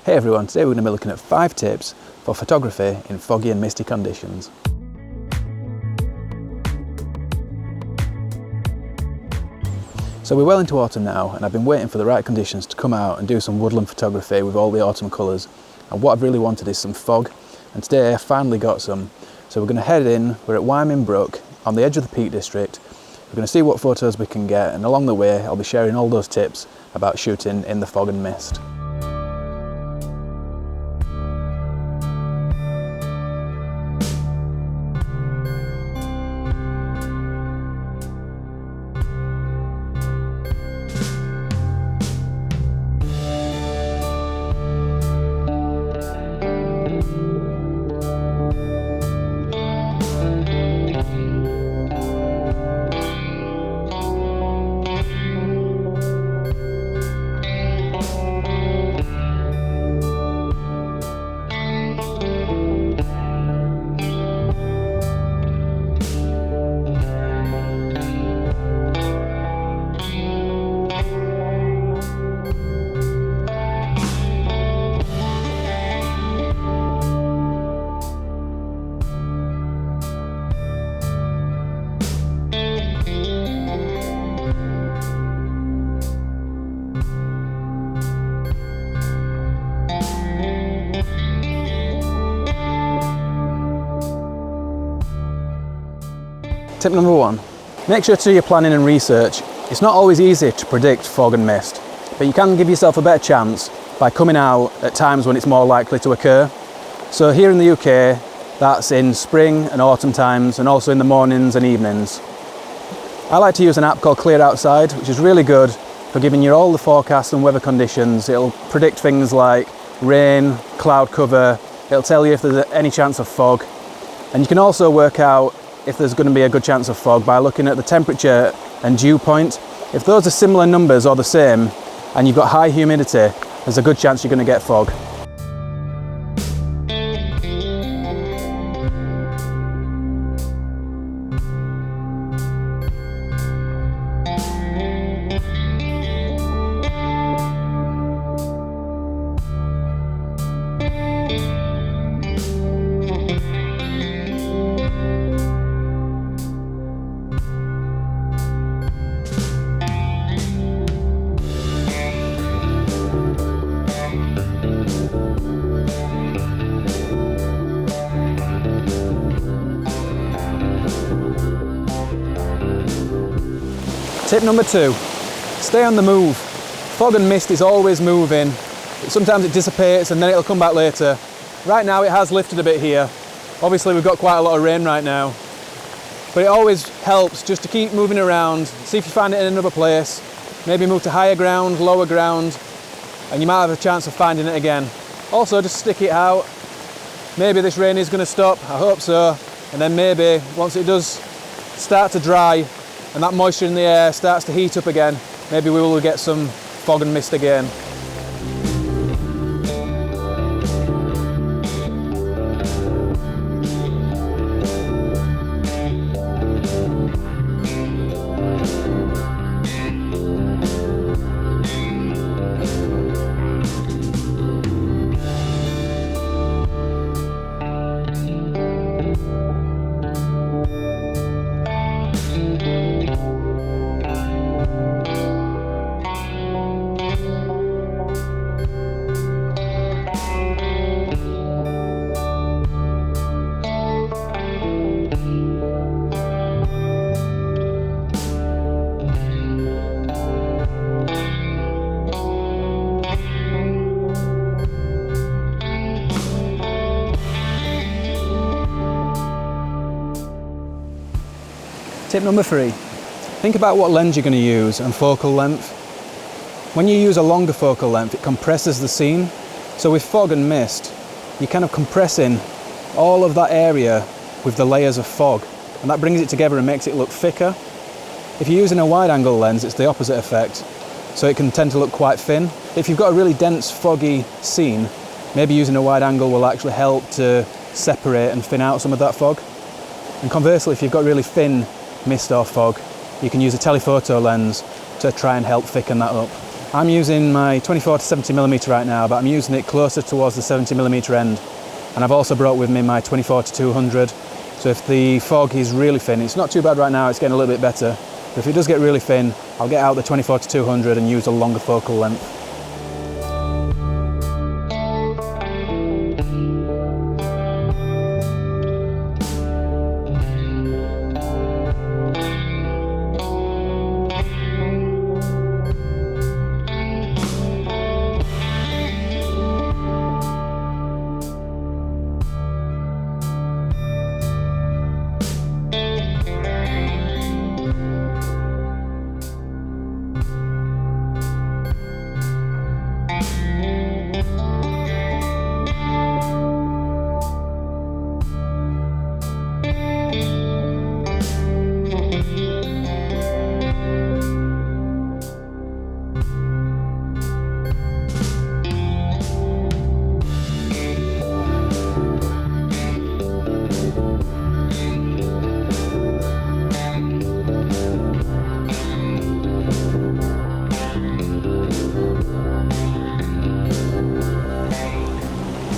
Hey everyone, today we're going to be looking at 5 tips for photography in foggy and misty conditions. So we're well into autumn now, and I've been waiting for the right conditions to come out and do some woodland photography with all the autumn colours. And what I've really wanted is some fog, and today I finally got some. So we're going to head in. We're at Wyoming Brook on the edge of the Peak District. We're going to see what photos we can get, and along the way I'll be sharing all those tips about shooting in the fog and mist. Tip number 1, make sure to do your planning and research. It's not always easy to predict fog and mist, but you can give yourself a better chance by coming out at times when it's more likely to occur. So here in the UK, that's in spring and autumn times, and also in the mornings and evenings. I like to use an app called Clear Outside, which is really good for giving you all the forecasts and weather conditions. It'll predict things like rain, cloud cover, it'll tell you if there's any chance of fog, and you can also work out if there's going to be a good chance of fog by looking at the temperature and dew point. If those are similar numbers or the same, and you've got high humidity, there's a good chance you're going to get fog. Tip number 2, stay on the move. Fog and mist is always moving. Sometimes it dissipates and then it'll come back later. Right now it has lifted a bit here. Obviously we've got quite a lot of rain right now. But it always helps just to keep moving around, see if you find it in another place. Maybe move to higher ground, lower ground, and you might have a chance of finding it again. Also just stick it out. Maybe this rain is going to stop, I hope so. And then maybe once it does start to dry, and that moisture in the air starts to heat up again, maybe we will get some fog and mist again. Tip number 3, think about what lens you're going to use and focal length. When you use a longer focal length, it compresses the scene. So with fog and mist, you're kind of compressing all of that area with the layers of fog, and that brings it together and makes it look thicker. If you're using a wide angle lens, it's the opposite effect. So it can tend to look quite thin. If you've got a really dense, foggy scene, maybe using a wide angle will actually help to separate and thin out some of that fog. And conversely, if you've got really thin mist or fog, you can use a telephoto lens to try and help thicken that up. I'm using my 24 to 70mm right now, but I'm using it closer towards the 70mm end. And I've also brought with me my 24 to 200. So if the fog is really thin, it's not too bad right now, it's getting a little bit better. But if it does get really thin, I'll get out the 24 to 200 and use a longer focal length.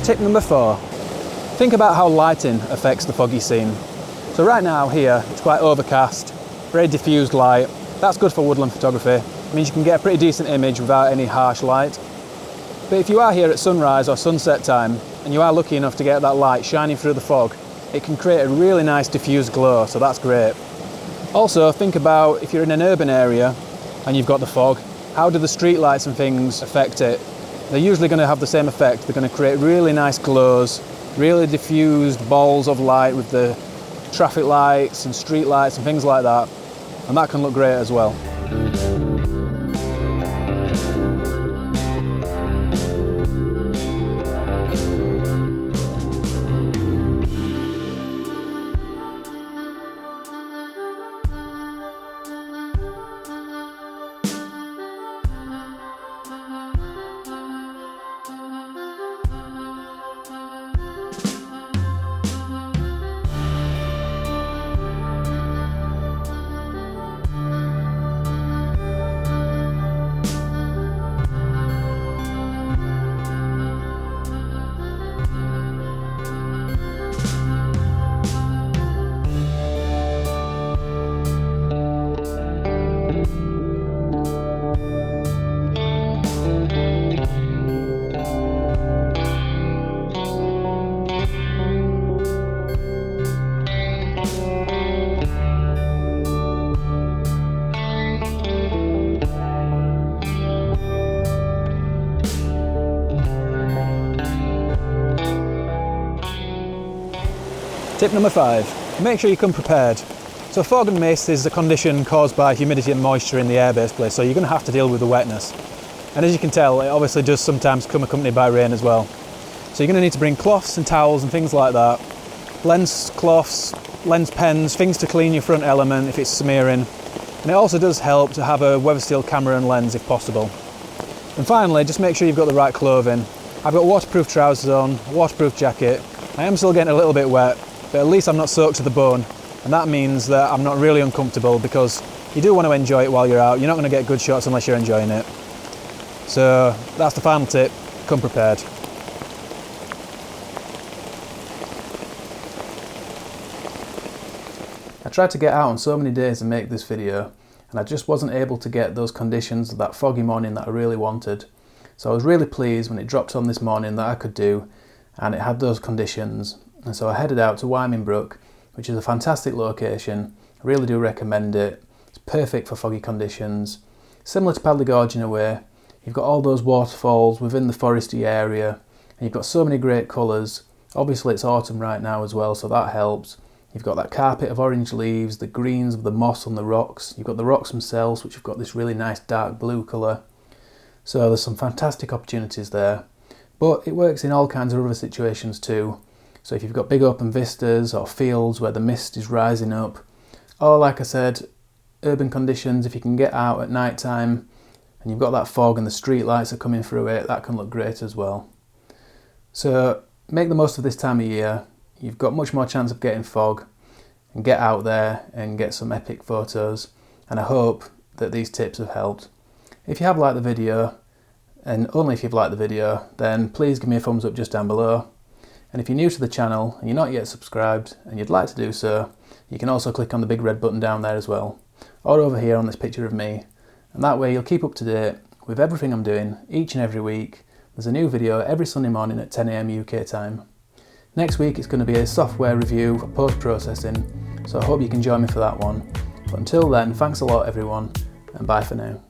Tip number 4, think about how lighting affects the foggy scene. So right now here, it's quite overcast, very diffused light. That's good for woodland photography. It means you can get a pretty decent image without any harsh light. But if you are here at sunrise or sunset time, and you are lucky enough to get that light shining through the fog, it can create a really nice diffused glow, so that's great. Also, think about if you're in an urban area and you've got the fog, how do the street lights and things affect it? They're usually going to have the same effect. They're going to create really nice glows, really diffused balls of light with the traffic lights and street lights and things like that, and that can look great as well. Tip number 5, make sure you come prepared. So fog and mist is a condition caused by humidity and moisture in the air basically, so you're going to have to deal with the wetness. And as you can tell, it obviously does sometimes come accompanied by rain as well. So you're going to need to bring cloths and towels and things like that, lens cloths, lens pens, things to clean your front element if it's smearing. And it also does help to have a weather seal camera and lens if possible. And finally, just make sure you've got the right clothing. I've got waterproof trousers on, a waterproof jacket. I am still getting a little bit wet, but at least I'm not soaked to the bone, and that means that I'm not really uncomfortable, because you do want to enjoy it while you're out. You're not going to get good shots unless you're enjoying it. So that's the final tip, come prepared. I tried to get out on so many days and make this video, and I just wasn't able to get those conditions that foggy morning that I really wanted. So I was really pleased when it dropped on this morning that I could do, and it had those conditions. And so I headed out to Wyoming Brook, which is a fantastic location. I really do recommend it. It's perfect for foggy conditions. Similar to Paddly Gorge in a way. You've got all those waterfalls within the foresty area, and you've got so many great colours. Obviously it's autumn right now as well, so that helps. You've got that carpet of orange leaves, the greens of the moss on the rocks. You've got the rocks themselves, which have got this really nice dark blue colour. So there's some fantastic opportunities there. But it works in all kinds of other situations too. So if you've got big open vistas or fields where the mist is rising up, or like I said, urban conditions, if you can get out at night time and you've got that fog and the street lights are coming through it, that can look great as well. So make the most of this time of year. You've got much more chance of getting fog, and get out there and get some epic photos, and I hope that these tips have helped. If you have liked the video, and only if you've liked the video, then please give me a thumbs up just down below. And if you're new to the channel and you're not yet subscribed and you'd like to do so, you can also click on the big red button down there as well, or over here on this picture of me, and that way you'll keep up to date with everything I'm doing each and every week. There's a new video every Sunday morning at 10 AM UK time. Next week it's going to be a software review for post-processing, so I hope you can join me for that one. But until then, thanks a lot everyone, and bye for now.